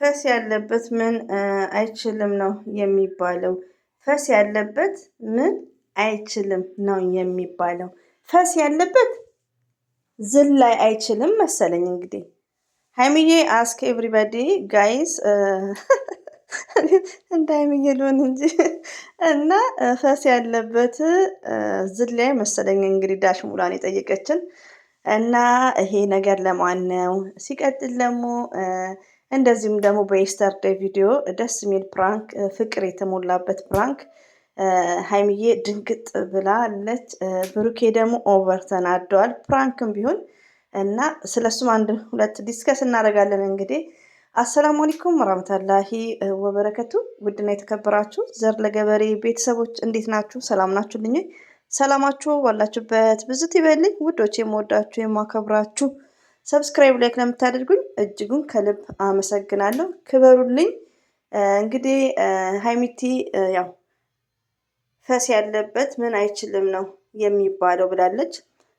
ፈስ ያለበት ምን አይችልም ነው የሚባለው። ፈስ ያለበት ምን አይችልም ነው የሚባለው። ፈስ ያለበት ዝላይ አይችልም መሰለኝ። እንግዲህ ሀይሚዬ አስክ ኤቭሪባዲ ጋይስ እንደ ሀይሚዬ ልሆን እንጂ እና ፈስ ያለበት ዝላይ መሰለኝ። እንግዲህ ዳሽ ሙላን የጠየቀችን እና ይሄ ነገር ለማን ነው? ሲቀጥል ደግሞ እንደዚሁም ደግሞ በኢስተርዴይ ቪዲዮ ደስ የሚል ፕራንክ፣ ፍቅር የተሞላበት ፕራንክ ሀይሚዬ ድንግጥ ብላለች። ብሩኬ ደግሞ ኦቨር ተናደዋል። ፕራንክም ቢሆን እና ስለሱም አንድ ሁለት ዲስከስ እናደርጋለን። እንግዲህ አሰላሙ አለይኩም ወራህመቱላሂ ወበረከቱ። ውድና የተከበራችሁ ዘር ለገበሬ ቤተሰቦች እንዴት ናችሁ? ሰላም ናችሁልኝ? ሰላማችሁ ባላችሁበት ብዙት ይበልኝ። ውዶች የምወዳችሁ የማከብራችሁ ሰብስክራይብ ላይክ ለምታደርጉኝ እጅጉን ከልብ አመሰግናለሁ። ክበሩልኝ። እንግዲህ ሀይሚቲ ያው ፈስ ያለበት ምን አይችልም ነው የሚባለው ብላለች።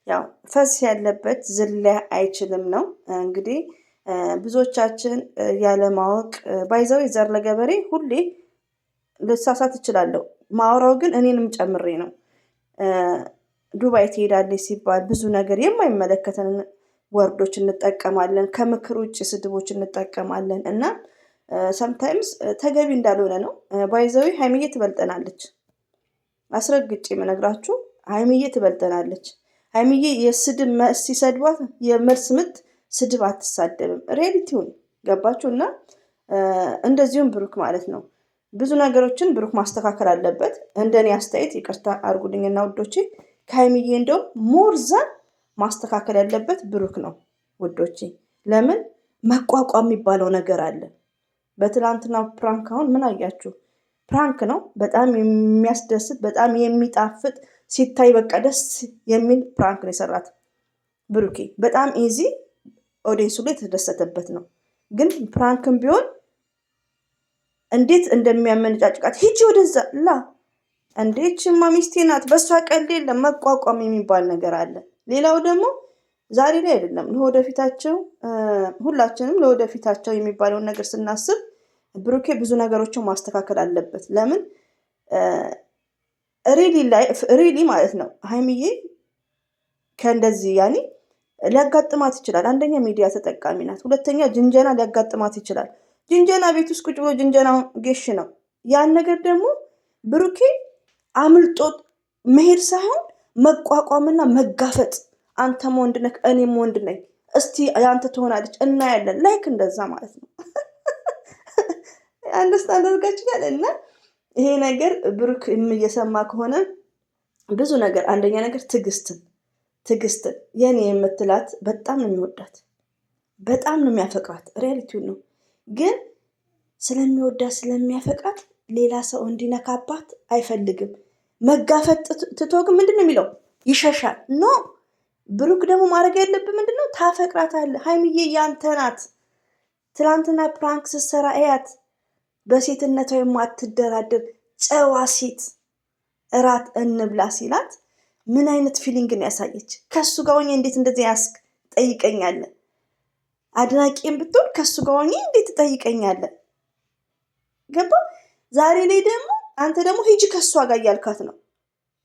ያው ፈስ ያለበት ዝላይ አይችልም ነው። እንግዲህ ብዙዎቻችን ያለማወቅ ባይዘው ዘር ለገበሬ ሁሌ ልሳሳት እችላለሁ። ማውራው ግን እኔንም ጨምሬ ነው። ዱባይ ትሄዳለች ሲባል ብዙ ነገር የማይመለከተን ወርዶች እንጠቀማለን። ከምክር ውጭ ስድቦች እንጠቀማለን እና ሰምታይምስ ተገቢ እንዳልሆነ ነው። ባይዘዊ ሀይሚዬ ትበልጠናለች። አስረግጬ የምነግራችሁ ሀይሚዬ ትበልጠናለች። ሀይሚዬ የስድብ ሲሰድቧት የመልስ ምት ስድብ አትሳደብም። ሪያሊቲውን ገባችሁ? እና እንደዚሁም ብሩክ ማለት ነው ብዙ ነገሮችን ብሩክ ማስተካከል አለበት። እንደኔ አስተያየት ይቅርታ አድርጉልኝና ውዶቼ ከሀይሚዬ እንደውም ሞርዛን ማስተካከል ያለበት ብሩክ ነው ውዶቼ። ለምን መቋቋም የሚባለው ነገር አለ። በትላንትና ፕራንክ አሁን ምን አያችሁ? ፕራንክ ነው፣ በጣም የሚያስደስት በጣም የሚጣፍጥ ሲታይ በቃ ደስ የሚል ፕራንክ ነው የሰራት ብሩኬ። በጣም ኢዚ ኦዲየንሱ ላይ የተደሰተበት ነው። ግን ፕራንክም ቢሆን እንዴት እንደሚያመነጫጭቃት ሂጂ ወደዛ ላ እንዴችማ ሚስቴ ናት በእሷ ቀልድ የለም። መቋቋም የሚባል ነገር አለ። ሌላው ደግሞ ዛሬ ላይ አይደለም ለወደፊታቸው፣ ሁላችንም ለወደፊታቸው የሚባለውን ነገር ስናስብ ብሩኬ ብዙ ነገሮችን ማስተካከል አለበት። ለምን ሪሊ ማለት ነው ሀይሚዬ ከእንደዚህ ያኔ ሊያጋጥማት ይችላል። አንደኛ ሚዲያ ተጠቃሚ ናት። ሁለተኛ ጅንጀና ሊያጋጥማት ይችላል። ጅንጀና ቤት ውስጥ ቁጭ ብሎ ጅንጀና ጌሽ ነው። ያን ነገር ደግሞ ብሩኬ አምልጦት መሄድ ሳይሆን መቋቋምና መጋፈጥ። አንተም ወንድ ነህ፣ እኔም ወንድ ነኝ፣ እስቲ ያንተ ትሆናለች እናያለን። ላይክ እንደዛ ማለት ነው። አንደርስታንድ አድርጋችኋል? እና ይሄ ነገር ብሩክ እየሰማ ከሆነ ብዙ ነገር፣ አንደኛ ነገር ትዕግስትን የኔ የምትላት በጣም ነው የሚወዳት፣ በጣም ነው የሚያፈቅራት። ሪያሊቲውን ነው። ግን ስለሚወዳት ስለሚያፈቅራት ሌላ ሰው እንዲነካባት አይፈልግም። መጋፈጥ ትቶ ግን ምንድን ነው የሚለው? ይሸሻል። ኖ ብሩክ ደግሞ ማድረግ ያለብን ምንድን ነው? ታፈቅራታለህ። ሀይሚዬ ያንተ ናት። ትላንትና ፕራንክ ስትሰራ እያት። በሴትነቷ የማትደራደር ጨዋ ሴት። እራት እንብላ ሲላት ምን አይነት ፊሊንግን ያሳየች? ከሱ ጋር ሆኜ እንዴት እንደዚህ ያስክ ጠይቀኛለህ? አድናቂም ብትሆን ከሱ ጋር ሆኜ እንዴት ትጠይቀኛለህ? ገባ? ዛሬ ላይ ደግሞ አንተ ደግሞ ሂጂ ከሷ ጋር እያልካት ነው።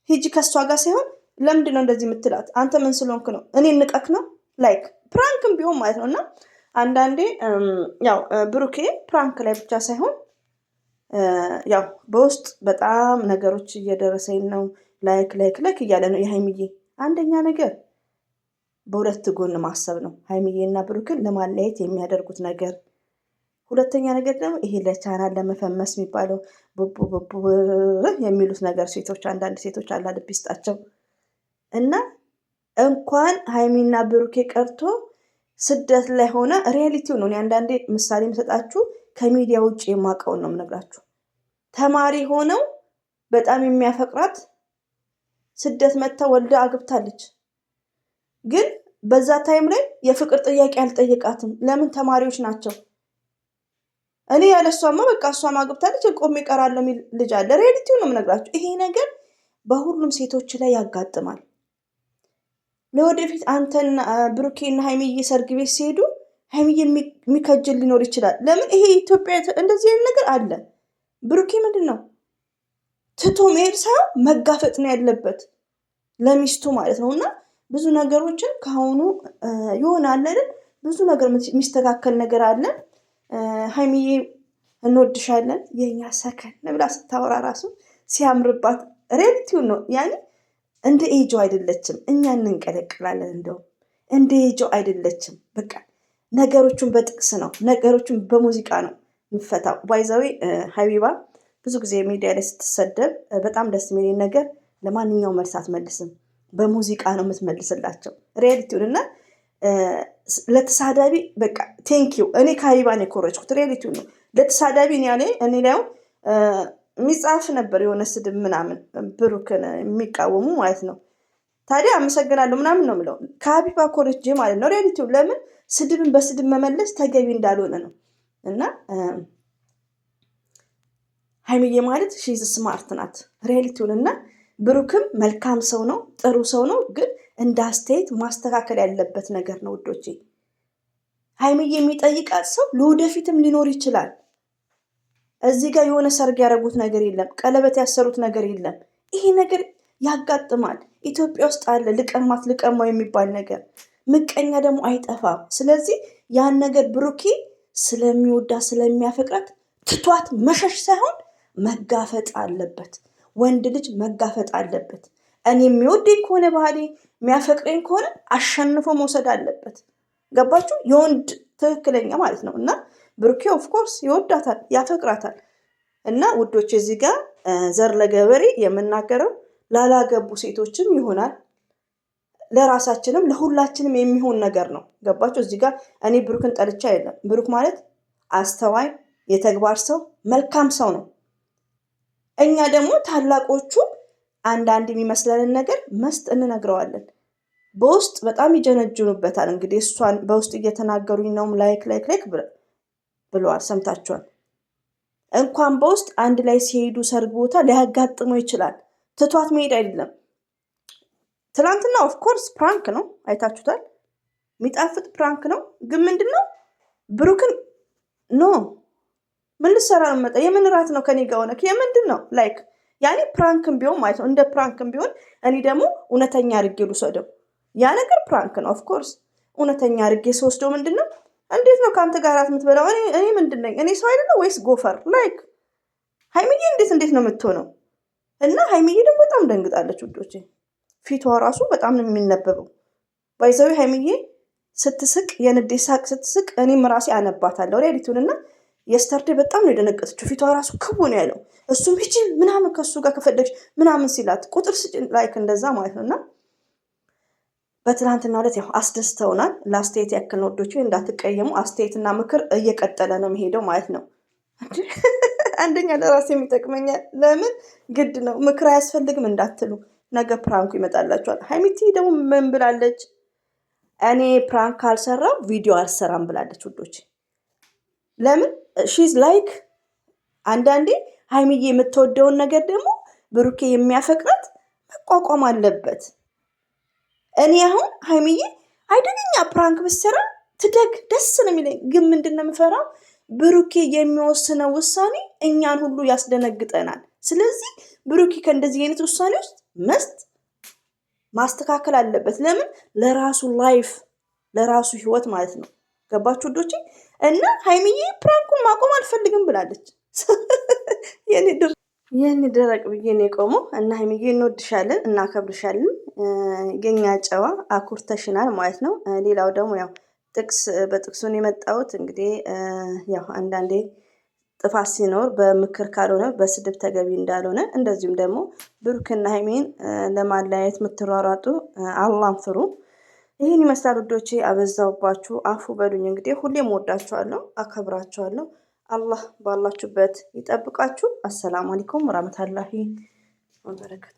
ሂጂ ከሷ ጋር ሳይሆን ለምንድን ነው እንደዚህ የምትላት? አንተ ምን ስለሆንክ ነው? እኔ ንቀክ ነው? ላይክ ፕራንክም ቢሆን ማለት ነው። እና አንዳንዴ ያው ብሩኬ ፕራንክ ላይ ብቻ ሳይሆን ያው በውስጥ በጣም ነገሮች እየደረሰኝ ነው። ላይክ እያለ ነው የሀይሚዬ። አንደኛ ነገር በሁለት ጎን ማሰብ ነው ሀይሚዬና ብሩክን ለማለያየት የሚያደርጉት ነገር። ሁለተኛ ነገር ደግሞ ይሄ ለቻናል ለመፈመስ የሚባለው ቡቡ የሚሉት ነገር ሴቶች፣ አንዳንድ ሴቶች አላ ልብ ይስጣቸው እና እንኳን ሀይሚና ብሩኬ ቀርቶ ስደት ላይ ሆነ ሪያሊቲው ነው። አንዳንዴ ምሳሌ የምሰጣችሁ ከሚዲያ ውጭ የማውቀውን ነው የምነግራችሁ። ተማሪ ሆነው በጣም የሚያፈቅራት ስደት መታ ወልዳ አግብታለች። ግን በዛ ታይም ላይ የፍቅር ጥያቄ አልጠየቃትም። ለምን? ተማሪዎች ናቸው። እኔ ያለ እሷማ በቃ እሷም አግብታለች ቆሜ እቀራለሁ የሚል ልጅ አለ። ሪያሊቲው ነው የምነግራችሁ። ይሄ ነገር በሁሉም ሴቶች ላይ ያጋጥማል። ለወደፊት አንተና ብሩኬና ሀይሚዬ ሰርግ ቤት ሲሄዱ ሀይሚዬ የሚከጅል ሊኖር ይችላል። ለምን ይሄ ኢትዮጵያ እንደዚህ አይነት ነገር አለ። ብሩኬ ምንድን ነው ትቶ መሄድ ሳይሆን መጋፈጥ ነው ያለበት ለሚስቱ ማለት ነው። እና ብዙ ነገሮችን ከአሁኑ ይሆናል አይደል? ብዙ ነገር የሚስተካከል ነገር አለ። ሀይሚዬ እንወድሻለን የኛ ሰከን ብላ ስታወራ ራሱ ሲያምርባት ሬሊቲውን ነው ያኔ እንደ ኤጆ አይደለችም። እኛ እንንቀለቅላለን። እንደው እንደ ኤጆ አይደለችም። በቃ ነገሮቹን በጥቅስ ነው፣ ነገሮቹን በሙዚቃ ነው የምፈታው። ባይዛዊ ሀቢባ ብዙ ጊዜ ሚዲያ ላይ ስትሰደብ በጣም ደስ የሚል ነገር ለማንኛውም መልስ አትመልስም፣ በሙዚቃ ነው የምትመልስላቸው ሪያሊቲውን። እና ለተሳዳቢ በቃ ቴንኪው እኔ ከሀቢባ ነው የኮረጅኩት። ሪያሊቲውን ነው ለተሳዳቢ እኔ ላይ የሚጻፍ ነበር የሆነ ስድብ ምናምን ብሩክን የሚቃወሙ ማለት ነው። ታዲያ አመሰግናለሁ ምናምን ነው የምለው ከሀቢባ ኮረጅ ማለት ነው ሪያሊቲውን። ለምን ስድብን በስድብ መመለስ ተገቢ እንዳልሆነ ነው። እና ሀይሚዬ ማለት ሺዝ ስማርት ናት ሪያሊቲውን። እና ብሩክም መልካም ሰው ነው፣ ጥሩ ሰው ነው። ግን እንደ አስተያየት ማስተካከል ያለበት ነገር ነው ውዶቼ። ሀይሚዬ የሚጠይቃት ሰው ለወደፊትም ሊኖር ይችላል። እዚህ ጋር የሆነ ሰርግ ያደረጉት ነገር የለም፣ ቀለበት ያሰሩት ነገር የለም። ይሄ ነገር ያጋጥማል። ኢትዮጵያ ውስጥ አለ ልቀማው የሚባል ነገር። ምቀኛ ደግሞ አይጠፋም። ስለዚህ ያን ነገር ብሩኬ ስለሚወዳ ስለሚያፈቅራት ትቷት መሸሽ ሳይሆን መጋፈጥ አለበት። ወንድ ልጅ መጋፈጥ አለበት። እኔ የሚወደኝ ከሆነ ባህሪ የሚያፈቅረኝ ከሆነ አሸንፎ መውሰድ አለበት። ገባችሁ? የወንድ ትክክለኛ ማለት ነው። እና ብሩኬ ኦፍኮርስ ይወዳታል፣ ያፈቅራታል። እና ውዶች እዚህ ጋር ዘር ለገበሬ የምናገረው ላላገቡ ሴቶችም ይሆናል፣ ለራሳችንም ለሁላችንም የሚሆን ነገር ነው። ገባችሁ? እዚህ ጋር እኔ ብሩክን ጠልቻ አይደለም። ብሩክ ማለት አስተዋይ፣ የተግባር ሰው፣ መልካም ሰው ነው። እኛ ደግሞ ታላቆቹ አንዳንድ የሚመስለንን ነገር መስጥ እንነግረዋለን። በውስጥ በጣም ይጀነጅኑበታል። እንግዲህ እሷን በውስጥ እየተናገሩኝ ነው ላይክ ብለዋል፣ ሰምታችኋል። እንኳን በውስጥ አንድ ላይ ሲሄዱ ሰርግ ቦታ ሊያጋጥመው ይችላል። ትቷት መሄድ አይደለም። ትናንትና ኦፍኮርስ ፕራንክ ነው፣ አይታችሁታል። የሚጣፍጥ ፕራንክ ነው። ግን ምንድን ነው ብሩክን ምን ልትሰራ ነው መጣ? የምን ራት ነው ከኔ ጋር ሆነ? የምንድን ነው ላይክ ያኔ ፕራንክም ቢሆን ማለት ነው። እንደ ፕራንክም ቢሆን እኔ ደግሞ እውነተኛ አድርጌ ልውሰደው። ያ ነገር ፕራንክ ነው ኦፍኮርስ። እውነተኛ አድርጌ ስወስደው ምንድን ነው እንዴት ነው ከአንተ ጋር ራት የምትበላው? እኔ ምንድን ነኝ? እኔ ሰው አይደለም ወይስ ጎፈር? ላይክ ሀይሚዬ እንዴት ነው የምትሆነው? እና ሀይሚዬ ደግሞ በጣም ደንግጣለች ውዶቼ። ፊቷ ራሱ በጣም ነው የሚነበበው። ባይዘዊ ሀይሚዬ ስትስቅ፣ የንዴት ሳቅ ስትስቅ እኔም ራሴ አነባታለሁ ሪያሊቲውን። እና የስተርዴ በጣም ነው የደነገጠችው። ፊቷ ራሱ ክቡ ነው ያለው። እሱም ሂጂ ምናምን ከሱ ጋር ከፈለግሽ ምናምን ሲላት ቁጥር ስጭ ላይክ እንደዛ ማለት ነው። እና በትናንትና ዕለት ያው አስደስተውናል። ለአስተያየት ያክል ነው ወዶች፣ እንዳትቀየሙ። አስተያየትና ምክር እየቀጠለ ነው የሚሄደው ማለት ነው። አንደኛ ለራሴ የሚጠቅመኛል። ለምን ግድ ነው ምክር አያስፈልግም እንዳትሉ፣ ነገ ፕራንኩ ይመጣላችኋል። ሀይሚቲ ደግሞ ምን ብላለች? እኔ ፕራንክ አልሰራም ቪዲዮ አልሰራም ብላለች ውዶች። ለምን ሺዝ ላይክ አንዳንዴ ሀይሚዬ የምትወደውን ነገር ደግሞ ብሩኬ የሚያፈቅራት መቋቋም አለበት። እኔ አሁን ሀይሚዬ አይደለኛ ፕራንክ ብትሰራ ትደግ ደስ ነው የሚለኝ። ግን ምንድን ነው የምፈራው? ብሩኬ የሚወስነው ውሳኔ እኛን ሁሉ ያስደነግጠናል። ስለዚህ ብሩኬ ከእንደዚህ አይነት ውሳኔ ውስጥ ማስተካከል አለበት። ለምን? ለራሱ ላይፍ ለራሱ ህይወት ማለት ነው። ገባችሁ ወዶቼ? እና ሀይሚዬ ፕራንኩን ማቆም አልፈልግም ብላለች። የኔ ደረቅ ብዬ ነው የቆመው። እና ሀይሚዬ እንወድሻለን፣ እናከብርሻለን። የኛ ጨዋ አኩርተሽናል ማለት ነው። ሌላው ደግሞ ያው በጥቅሱን የመጣሁት እንግዲህ ያው አንዳንዴ ጥፋት ሲኖር በምክር ካልሆነ በስድብ ተገቢ እንዳልሆነ፣ እንደዚሁም ደግሞ ብሩክና ሀይሚን ለማለያየት የምትሯሯጡ አላህን ፍሩ። ይህን ይመስላል ውዶቼ። አበዛውባችሁ፣ አፉ በሉኝ። እንግዲህ ሁሌም ወዳችኋለሁ፣ አከብራችኋለሁ። አላህ ባላችሁበት ይጠብቃችሁ። አሰላሙ አለይኩም ወራህመቱላሂ ወበረካቱ።